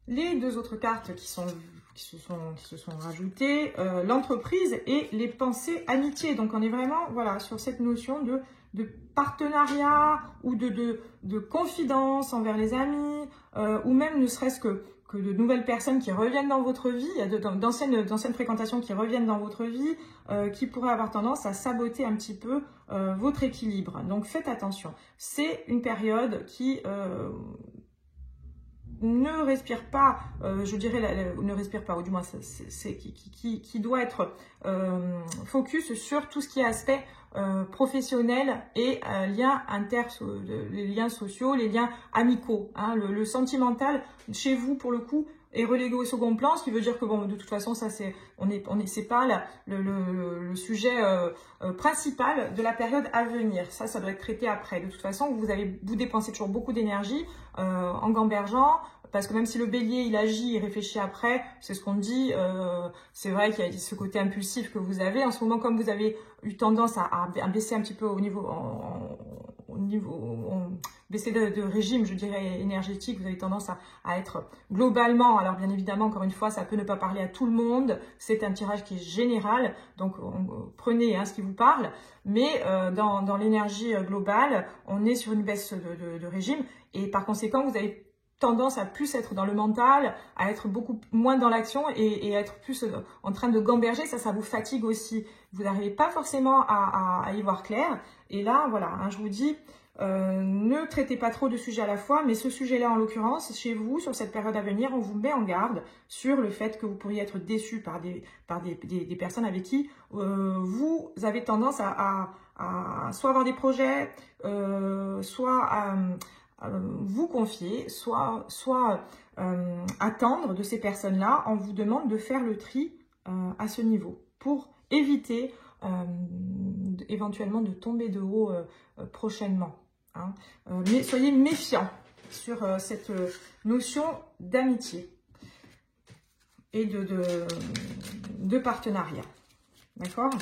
Les deux autres cartes qui se sont rajoutées, l'entreprise et les pensées amitié. Donc, on est vraiment voilà, sur cette notion de partenariat ou de confidence envers les amis, ou même ne serait-ce que de nouvelles personnes qui reviennent dans votre vie, d'anciennes fréquentations qui reviennent dans votre vie, qui pourraient avoir tendance à saboter un petit peu votre équilibre. Donc, faites attention. C'est une période qui ne respire pas, je dirais, ne respire pas, ou du moins qui doit être focus sur tout ce qui est aspect professionnel et les liens sociaux, les liens amicaux. Hein, le sentimental, chez vous, pour le coup, est relégué au second plan, ce qui veut dire que, bon, de toute façon, ça, c'est pas le sujet principal de la période à venir. Ça doit être traité après. De toute façon, vous dépensez toujours beaucoup d'énergie en gambergeant, parce que même si le bélier, il agit, il réfléchit après, c'est ce qu'on dit, c'est vrai qu'il y a ce côté impulsif que vous avez. En ce moment, comme vous avez eu tendance à baisser un petit peu au niveau, baisser de régime, je dirais, énergétique, vous avez tendance à être globalement, alors bien évidemment, encore une fois, ça peut ne pas parler à tout le monde, c'est un tirage qui est général, donc prenez ce qui vous parle, mais dans l'énergie globale, on est sur une baisse de régime, et par conséquent, vous avez tendance à plus être dans le mental, à être beaucoup moins dans l'action et à être plus en train de gamberger, ça vous fatigue aussi. Vous n'arrivez pas forcément à y voir clair. Et là, voilà, je vous dis, ne traitez pas trop de sujets à la fois, mais ce sujet-là, en l'occurrence, chez vous, sur cette période à venir, on vous met en garde sur le fait que vous pourriez être déçu par des personnes avec qui vous avez tendance à soit avoir des projets, soit à vous confier, soit attendre de ces personnes-là. On vous demande de faire le tri à ce niveau pour éviter éventuellement de tomber de haut prochainement. Hein. Mais soyez méfiants sur cette notion d'amitié et de partenariat. D'accord?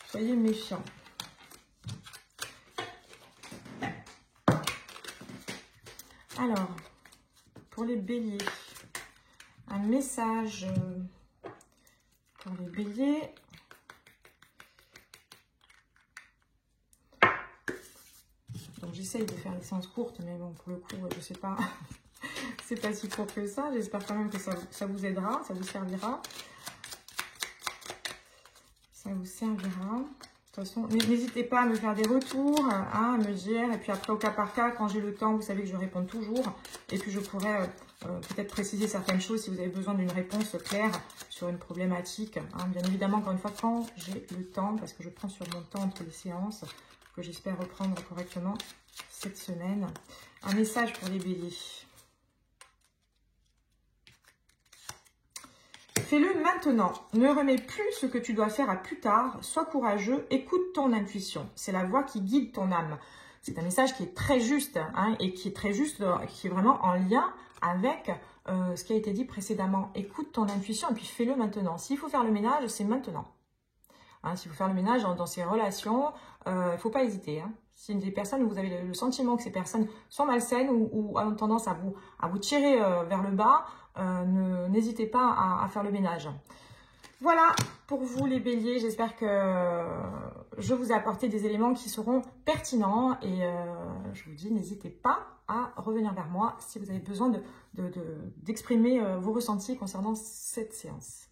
Soyez méfiants. Alors, pour les béliers, un message pour les béliers. Donc, j'essaye de faire des séances courtes, mais bon, pour le coup, je sais pas, c'est pas si court que ça. J'espère quand même que ça vous aidera, ça vous servira. Ça vous servira. De toute façon, n'hésitez pas à me faire des retours, à me dire, et puis après au cas par cas, quand j'ai le temps, vous savez que je réponds toujours, et puis je pourrais peut-être préciser certaines choses si vous avez besoin d'une réponse claire sur une problématique. Hein. Bien évidemment, encore une fois, quand j'ai le temps, parce que je prends sur mon temps entre les séances, que j'espère reprendre correctement cette semaine. Un message pour les béliers. Fais-le maintenant. Ne remets plus ce que tu dois faire à plus tard. Sois courageux. Écoute ton intuition. C'est la voix qui guide ton âme. C'est un message qui est très juste et qui est très juste, qui est vraiment en lien avec ce qui a été dit précédemment. Écoute ton intuition et puis fais-le maintenant. S'il faut faire le ménage, c'est maintenant. S'il faut faire le ménage dans ces relations, il ne faut pas hésiter. Si des personnes où vous avez le sentiment que ces personnes sont malsaines ou ont tendance à vous tirer vers le bas, n'hésitez pas à faire le ménage. Voilà pour vous les béliers, j'espère que je vous ai apporté des éléments qui seront pertinents et je vous dis n'hésitez pas à revenir vers moi si vous avez besoin d'exprimer vos ressentis concernant cette séance.